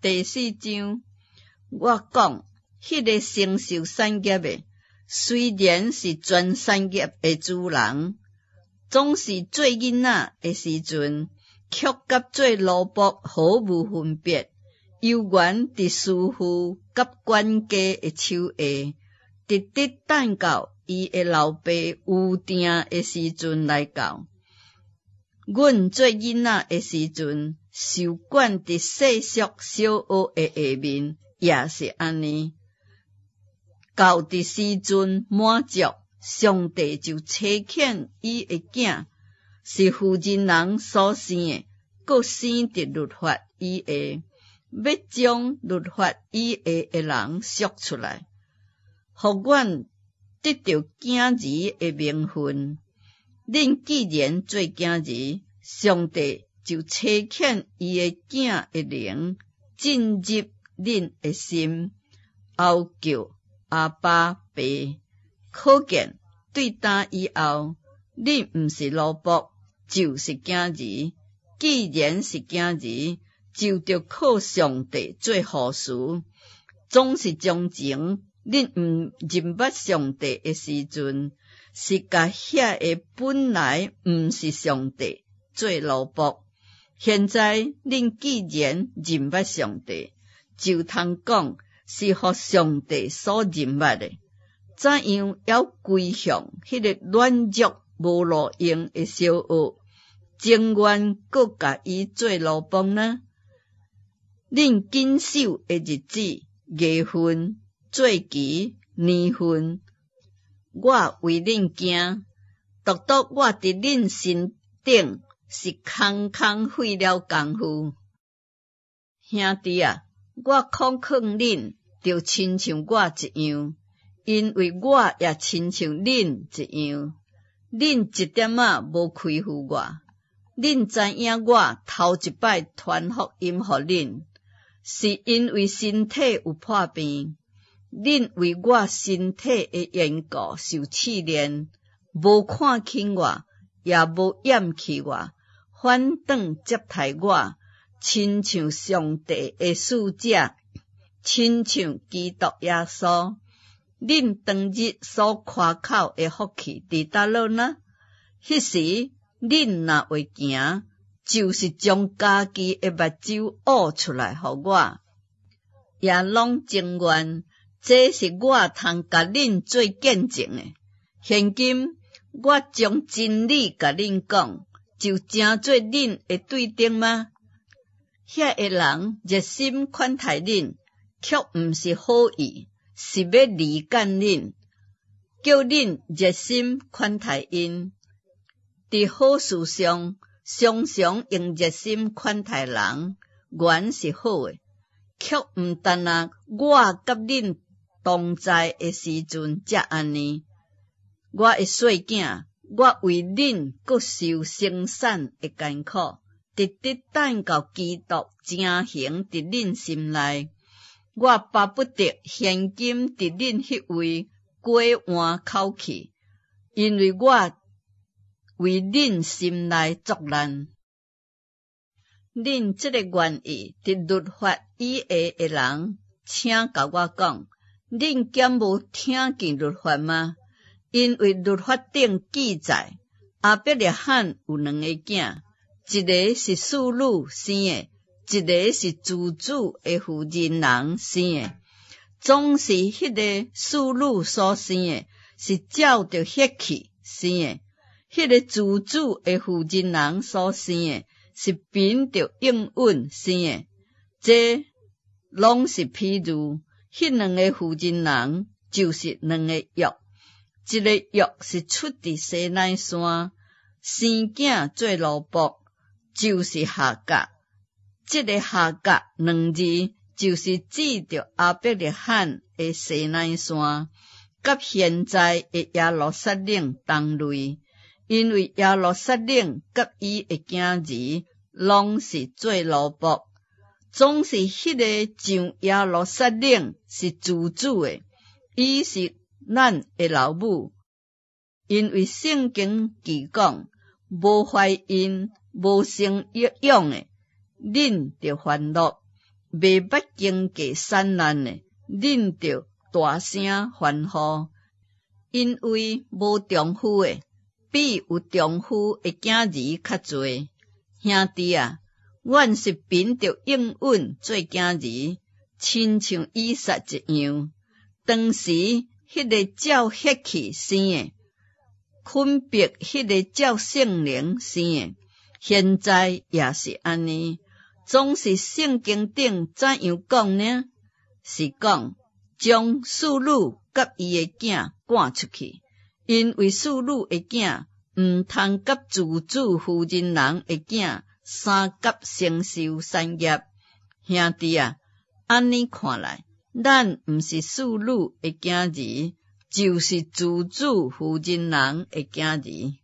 第4章，我讲，迄个承受产业的，虽然是全产业的主人，总是做囡仔的时阵，却甲做奴仆毫无分别，犹原伫师傅甲管家的手下，直直等到伊的老爸有定的时阵来到。阮做囡仔的时阵，受管伫世俗小学的下面，也是安尼。到伫时阵满足，上帝就差遣伊的囝，是妇人人所生的，各生伫律法以下，要将律法以下的人赎出来，互阮得到囝儿的名分。恁既然做囝儿，上帝就差遣伊的囝的灵进入恁的心，后叫阿爸爸。可见对打以后，恁毋是奴仆，就是囝儿。既然是囝儿，就着靠上帝做护士。总是从前恁毋认捌上帝的时阵，是甲遐个本来毋是上帝做奴仆。现在恁既然认捌上帝，就通讲是互上帝所认捌的，怎样要归向迄个软弱无路用的小学，情愿搁甲伊做奴仆呢？恁谨守的日子、月份、节期、年份，我为恁惊，独独我伫恁身顶是空空费了功夫。兄弟啊，我恐劝恁，就亲像我一样，因为我也亲像恁一样。恁一点仔无亏负我，恁知影我头一摆传福音互恁，是因为身体有破病。恁为我身体的缘故受试炼，无看轻我，也无厌弃我，反倒接待我，亲像上帝的使者，亲像基督耶稣。恁当日所夸口的福气伫倒落呢？迄时恁若会行，就是将家己的目睭挖出来互我，也拢情愿。这是我通甲恁做见证的。现今我将真理甲恁讲，就真做恁的对顶吗？遐个人热心款待恁，却毋是好意，是要离间恁，叫恁热心款待因。伫好事上，常常用热心款待人，原是好的，却毋但我甲恁同在的时阵才安尼。我的细囝，我为恁各受生产的艰苦，直直等到基督成形伫恁心内。我巴不得现今伫恁迄位过换口气，因为我为恁心内作难。恁这个愿意伫律法以下的人，请甲我讲，恁敢无听见律法吗？因为律法顶记载，亚伯拉罕有2个囝，一个是处女生的，一个是自主的妇人人生的。总是迄个处女所生的，是照着血气生的；迄个自主的妇人人所生的，是凭着应允生的。这拢是譬如，迄2个妇人人就是2个约，一个约是出伫西奈山，生囝做奴仆，就是夏甲。这个夏甲2字，就是指着亚伯拉罕的西奈山，甲现在的耶路撒冷同类，因为耶路撒冷甲伊的囝儿拢是做奴仆。总是迄个像耶路撒冷是自主的，伊是咱的老母，因为圣经记讲，无怀孕、无生育的，恁就烦恼；未捌经过山难的，忍着大声欢呼，因为无丈夫的比有丈夫的囝儿较侪。兄弟啊，阮是凭着应允做囝儿，亲像以撒一样。当时迄个照血气生的，分别迄个照圣灵生的，现在也是安尼。总是圣经顶怎样讲呢？是讲将妇女甲伊的囝赶出去，因为妇女的囝毋通甲自主妇人人的囝三甲承受产业。兄弟啊，安尼看来，咱毋是妇女的囝儿，就是自主妇人人的囝儿。